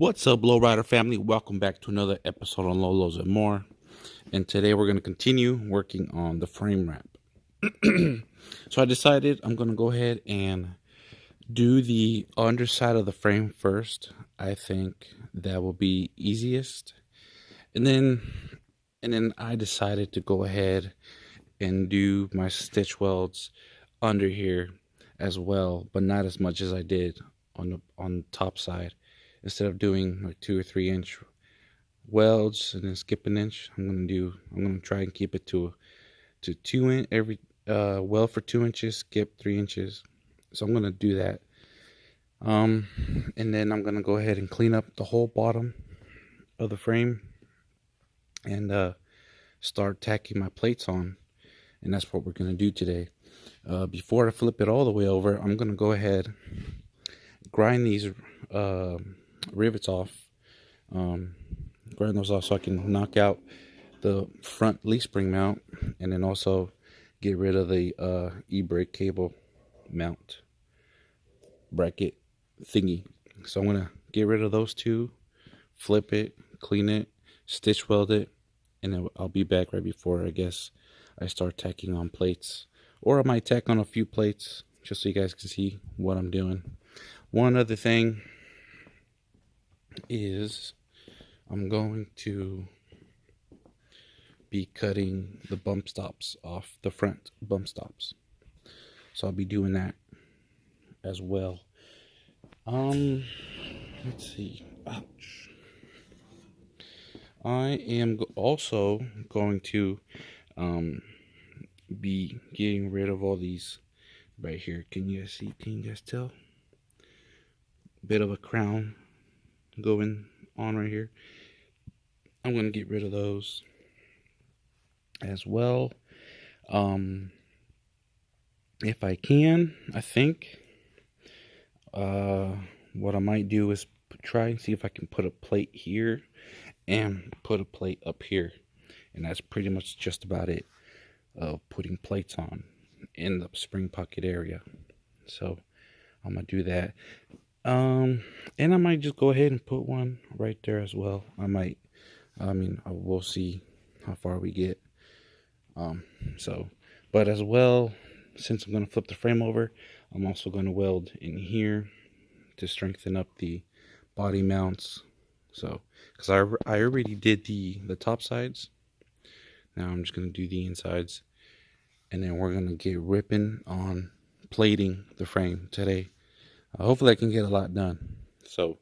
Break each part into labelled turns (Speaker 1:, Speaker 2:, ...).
Speaker 1: What's up, Lowrider family? Welcome back to another episode on Lolos and More. And today we're going to continue working on the frame wrap. So I decided I'm going to go ahead and do the underside of the frame first. I think that will be easiest. And then I decided to go ahead and do my stitch welds under here as well, but not as much as I did on the top side. Instead of doing like 2 or 3 inch welds and then skip an inch, I'm gonna try and keep it to 2 inch every weld for 2 inches, skip 3 inches. So I'm gonna do that. And then I'm gonna go ahead and clean up the whole bottom of the frame and start tacking my plates on. And that's what we're gonna do today. Before I flip it all the way over, I'm gonna go ahead, grind these rivets off, grind those off so I can knock out the front leaf spring mount, and then also get rid of the e-brake cable mount bracket thingy. So I'm gonna get rid of those two, flip it, clean it, stitch weld it, and then I'll be back right before I start tacking on plates, or I might tack on a few plates just so you guys can see what I'm doing. One other thing is I'm going to be cutting the bump stops off, the front bump stops. So I'll be doing that as well. Let's see. Ouch. I am also going to be getting rid of all these right here. Can you guys see? Can you guys tell? Bit of a crown going on right here. I'm going to get rid of those as well. If I can, I think what I might do is try and see if I can put a plate here and put a plate up here, and that's pretty much just about it. Putting plates on in the spring pocket area. So I'm gonna do that. And I might just go ahead and put one right there as well. We'll see how far we get. But as well, since I'm going to flip the frame over, I'm also going to weld in here to strengthen up the body mounts. So, because I already did the top sides. Now I'm just going to do the insides. And then we're going to get ripping on plating the frame today. Hopefully I can get a lot done. So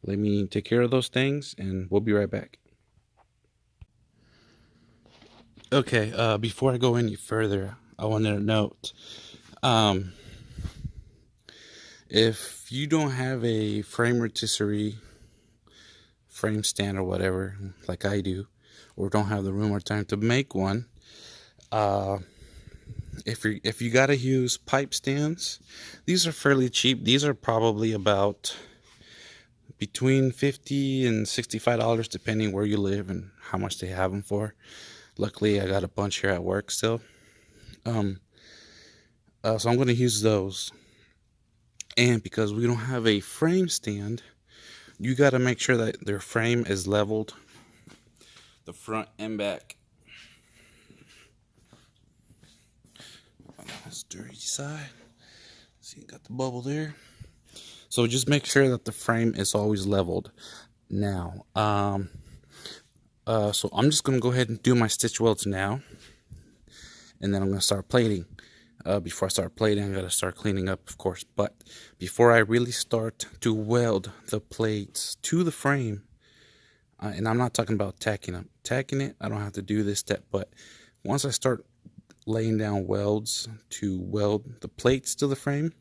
Speaker 1: let me take care of those things and we'll be right back. Okay, before I go any further, I wanted to note, if you don't have a frame rotisserie, frame stand or whatever, like I do, or don't have the room or time to make one, if you gotta use pipe stands, these are fairly cheap. These are probably about between $50 and $65 depending where you live and how much they have them for. Luckily I got a bunch here at work still. So I'm going to use those. And because we don't have a frame stand, you got to make sure that their frame is leveled, the front and back. That's dirty side. See, got the bubble there. So just make sure that the frame is always leveled. Now, so I'm just gonna go ahead and do my stitch welds now, and then I'm gonna start plating. Before I start plating, I gotta start cleaning up, of course. But before I really start to weld the plates to the frame, and I'm not talking about tacking them. Tacking it, I don't have to do this step. But once I start laying down welds to weld the plates to the frame,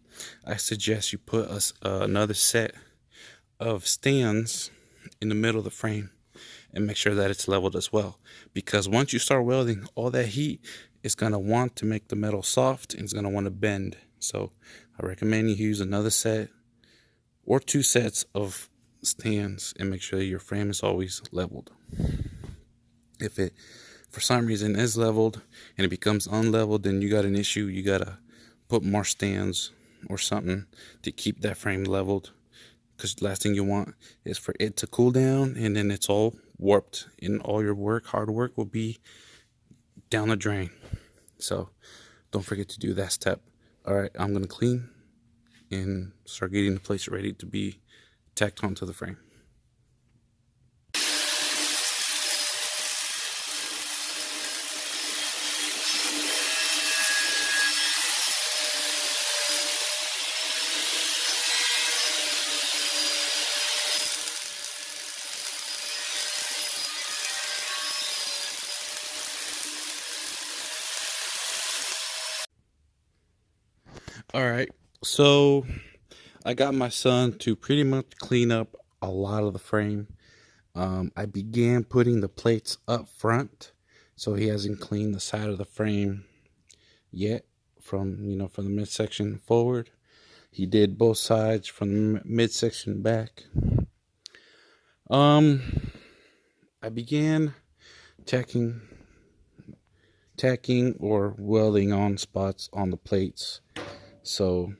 Speaker 1: I suggest you put another set of stands in the middle of the frame and make sure that it's leveled as well, because once you start welding, all that heat is going to want to make the metal soft and it's going to want to bend. So I recommend you use another set or 2 sets of stands and make sure that your frame is always leveled. If it for some reason is leveled and it becomes unleveled, then you got an issue. You gotta put more stands or something to keep that frame leveled because the last thing you want is for it to cool down and then it's all warped and all your hard work will be down the drain. So don't forget to do that step. All right, I'm gonna clean and start getting the plates ready to be tacked onto the frame. All right, so I got my son to pretty much clean up a lot of the frame. I began putting the plates up front, so he hasn't cleaned the side of the frame yet from the midsection forward. He did both sides from the midsection back. I began tacking or welding on spots on the plates. So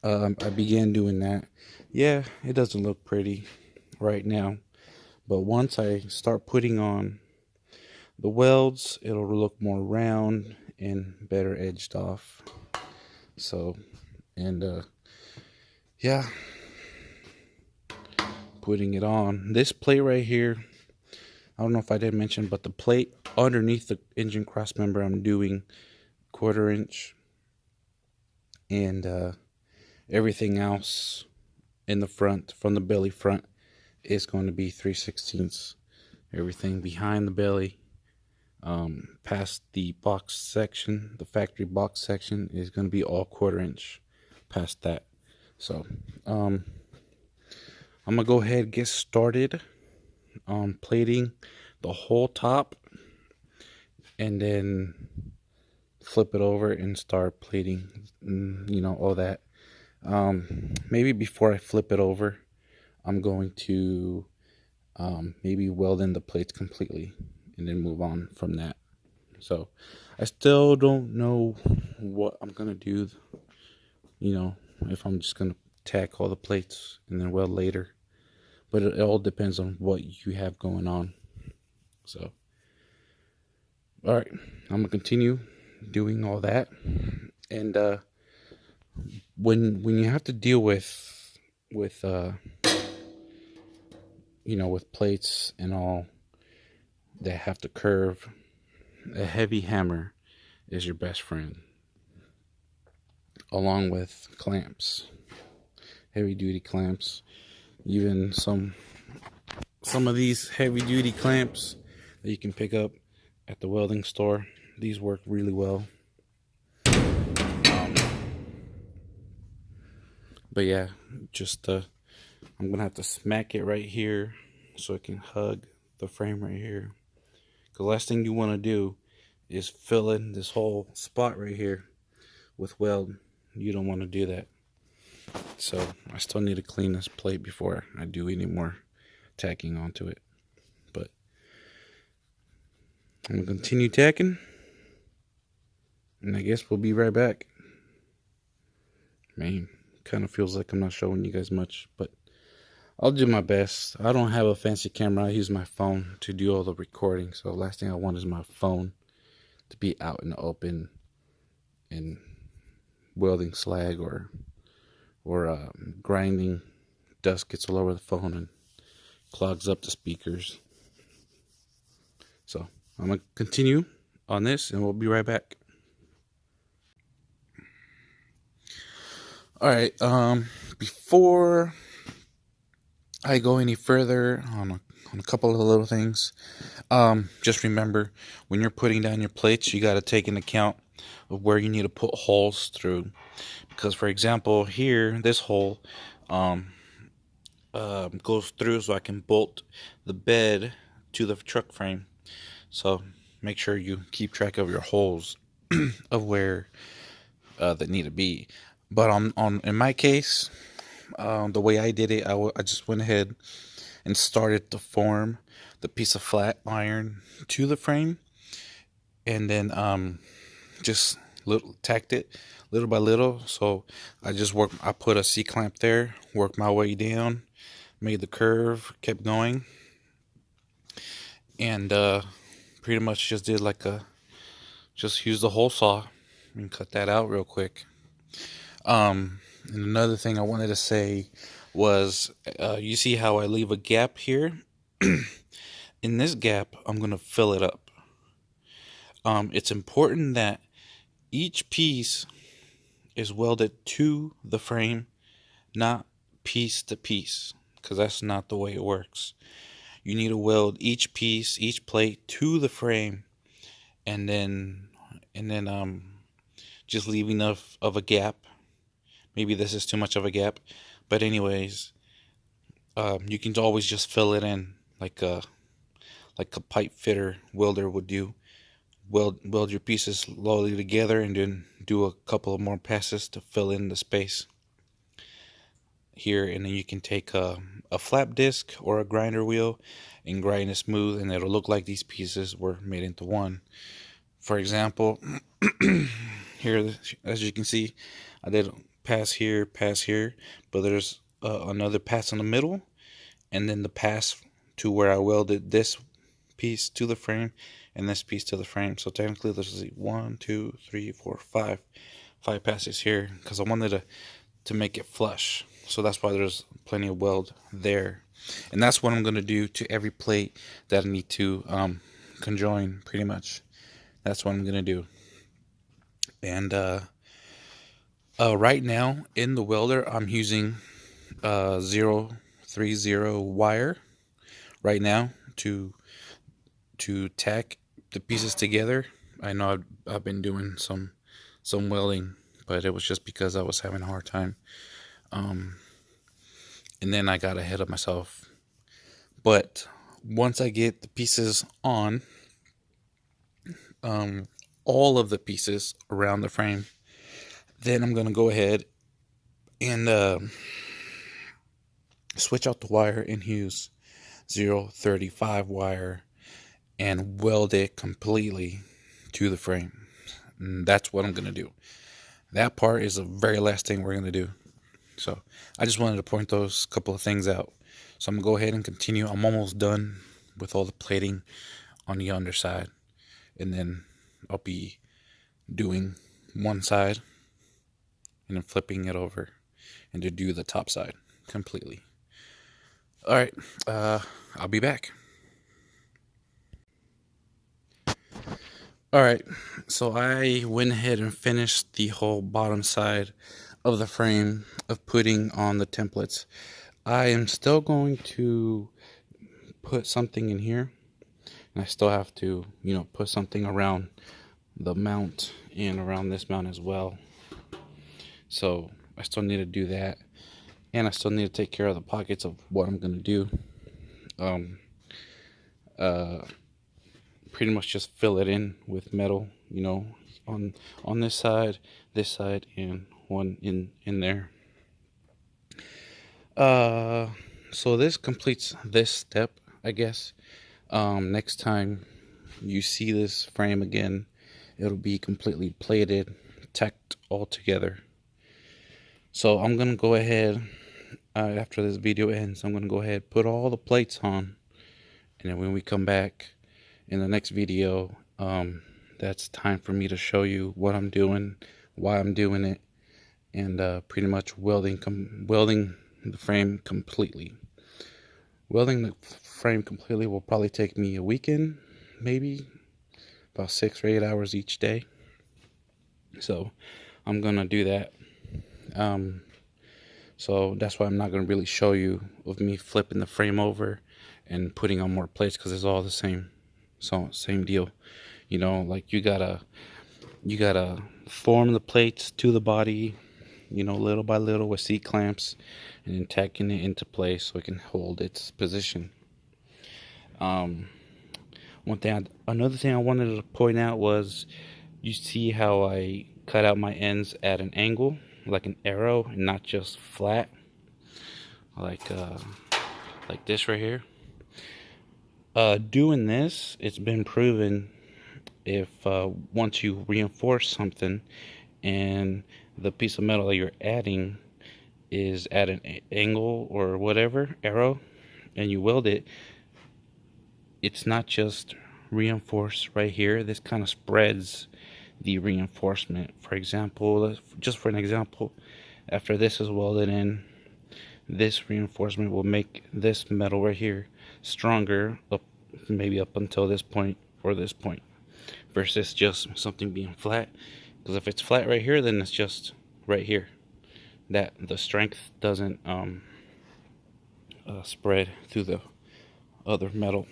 Speaker 1: I began doing that. Yeah, it doesn't look pretty right now, but once I start putting on the welds, it'll look more round and better edged off. So, and yeah, putting it on this plate right here. I don't know if I did mention, but the plate underneath the engine cross member, I'm doing 1/4 inch, and everything else in the front, from the belly front, is going to be 3/16. Everything behind the belly, past the box section, the factory box section, is going to be all 1/4 inch past that. So I'm gonna go ahead and get started on plating the whole top, and then flip it over and start plating, all that. Maybe before I flip it over, I'm going to maybe weld in the plates completely and then move on from that. So I still don't know what I'm gonna do, if I'm just gonna tack all the plates and then weld later, but it all depends on what you have going on. So all right, I'm gonna continue doing all that. And when you have to deal with with plates and all that have to curve, a heavy hammer is your best friend, along with clamps, heavy duty clamps. Even some of these heavy duty clamps that you can pick up at the welding store, these work really well. But yeah, just I'm gonna have to smack it right here so it can hug the frame right here. The last thing you want to do is fill in this whole spot right here with weld. You don't want to do that. So I still need to clean this plate before I do any more tacking onto it. But I'm gonna continue tacking, and I guess we'll be right back. Man, kind of feels like I'm not showing you guys much, but I'll do my best. I don't have a fancy camera. I use my phone to do all the recording. So the last thing I want is my phone to be out in the open and welding slag or grinding. Dust gets all over the phone and clogs up the speakers. So I'm gonna continue on this, and we'll be right back. All right. Before I go any further on a couple of little things, just remember, when you're putting down your plates, you got to take into account of where you need to put holes through. Because, for example, here, this hole goes through so I can bolt the bed to the truck frame. So make sure you keep track of your holes of where that need to be. But in my case, the way I did it, I just went ahead and started to form the piece of flat iron to the frame, and then just tacked it little by little. So I put a C-clamp there, worked my way down, made the curve, kept going, and pretty much just did just use the hole saw and cut that out real quick. And another thing I wanted to say was, you see how I leave a gap here? In this gap, I'm going to fill it up. It's important that each piece is welded to the frame, not piece to piece, because that's not the way it works. You need to weld each piece, each plate to the frame, and then just leave enough of a gap. Maybe this is too much of a gap, but anyways, you can always just fill it in like a pipe fitter welder would do. Weld your pieces slowly together and then do a couple of more passes to fill in the space here, and then you can take a flap disc or a grinder wheel and grind it smooth, and it'll look like these pieces were made into one. For example, here, as you can see, I did pass here, but there's another pass in the middle, and then the pass to where I welded this piece to the frame and this piece to the frame. So technically there's 1, 2, 3, 4, 5 passes here, because I wanted to make it flush. So that's why there's plenty of weld there, and that's what I'm going to do to every plate that I need to conjoin. Pretty much that's what I'm going to do. And right now in the welder, I'm using 030 wire right now to tack the pieces together. I know I've been doing some welding, but it was just because I was having a hard time. And then I got ahead of myself. But once I get the pieces on, all of the pieces around the frame, then I'm going to go ahead and switch out the wire and use 035 wire and weld it completely to the frame. And that's what I'm going to do. That part is the very last thing we're going to do. So I just wanted to point those couple of things out. So I'm going to go ahead and continue. I'm almost done with all the plating on the underside, and then I'll be doing one side and then flipping it over and to do the top side completely. All right, I'll be back. All right, so I went ahead and finished the whole bottom side of the frame of putting on the templates. I am still going to put something in here, and I still have to, put something around the mount and around this mount as well. So I still need to do that, and I still need to take care of the pockets of what I'm going to do. Pretty much just fill it in with metal, on this side, and one in there. So this completes this step, I guess. Next time you see this frame again, it'll be completely plated, tacked all together. So I'm gonna go ahead, after this video ends, I'm gonna go ahead, put all the plates on, and then when we come back in the next video, that's time for me to show you what I'm doing, why I'm doing it, and pretty much welding the frame completely. Welding the frame completely will probably take me a weekend, maybe about 6 or 8 hours each day. So I'm gonna do that. So that's why I'm not gonna really show you of me flipping the frame over and putting on more plates, because it's all the same. So same deal, like you gotta form the plates to the body, little by little with C-clamps, and then tacking it into place so it can hold its position. Another thing I wanted to point out was, you see how I cut out my ends at an angle, like an arrow, and not just flat, like this right here. Doing this, it's been proven, if once you reinforce something and the piece of metal that you're adding is at an angle or whatever, arrow, and you weld it, it's not just reinforced right here. This kind of spreads the reinforcement. For example, just for an example, after this is welded in, this reinforcement will make this metal right here stronger up, maybe up until this point or this point, versus just something being flat. Because if it's flat right here, then it's just right here that the strength doesn't spread through the other metal.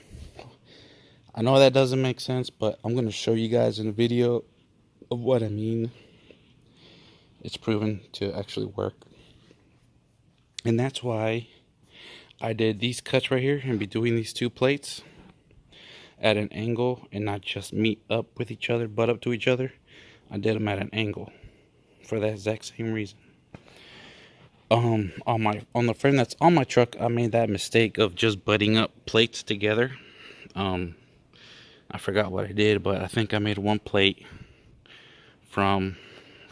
Speaker 1: I know that doesn't make sense, but I'm going to show you guys in a video of what I mean. It's proven to actually work. And that's why I did these cuts right here and be doing these two plates at an angle and not just meet up with each other, butt up to each other. I did them at an angle for that exact same reason. On the frame that's on my truck, I made that mistake of just butting up plates together. I forgot what I did, but I think I made one plate from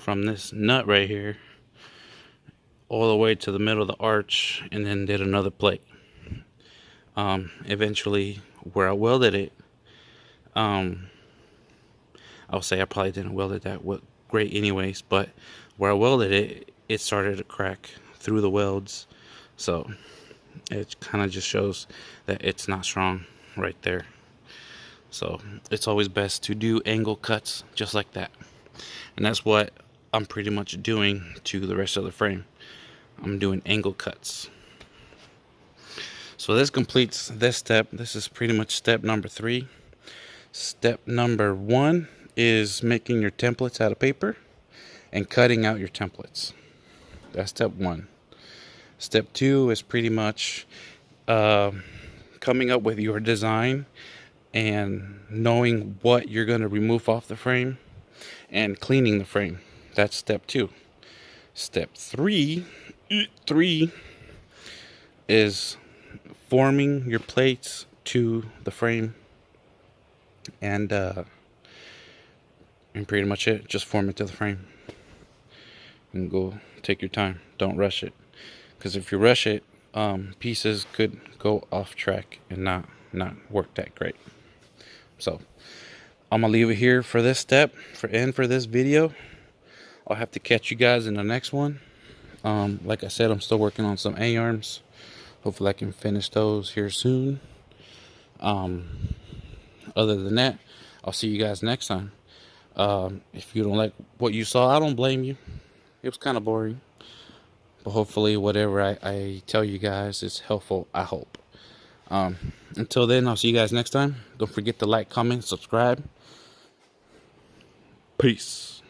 Speaker 1: this nut right here all the way to the middle of the arch, and then did another plate. Eventually, where I welded it, I'll say I probably didn't weld it that great anyways, but where I welded it, it started to crack through the welds, so it kind of just shows that it's not strong right there. So it's always best to do angle cuts just like that, and that's what I'm pretty much doing to the rest of the frame. I'm doing angle cuts. So this completes this step. This is pretty much step number 3. Step number 1 is making your templates out of paper and cutting out your templates. That's step 1. Step 2 is pretty much coming up with your design and knowing what you're going to remove off the frame and cleaning the frame. That's step 2. Step 3 is forming your plates to the frame, and pretty much it. Just form it to the frame and go take your time. Don't rush it, because if you rush it, pieces could go off track and not work that great. So I'm gonna leave it here for this step for this video. I'll have to catch you guys in the next one. Like I said, I'm still working on some A-arms. Hopefully I can finish those here soon. Other than that, I'll see you guys next time. If you don't like what you saw, I don't blame you. It was kind of boring, but hopefully whatever I tell you guys is helpful, I hope. Until then, I'll see you guys next time. Don't forget to like, comment, subscribe. Peace.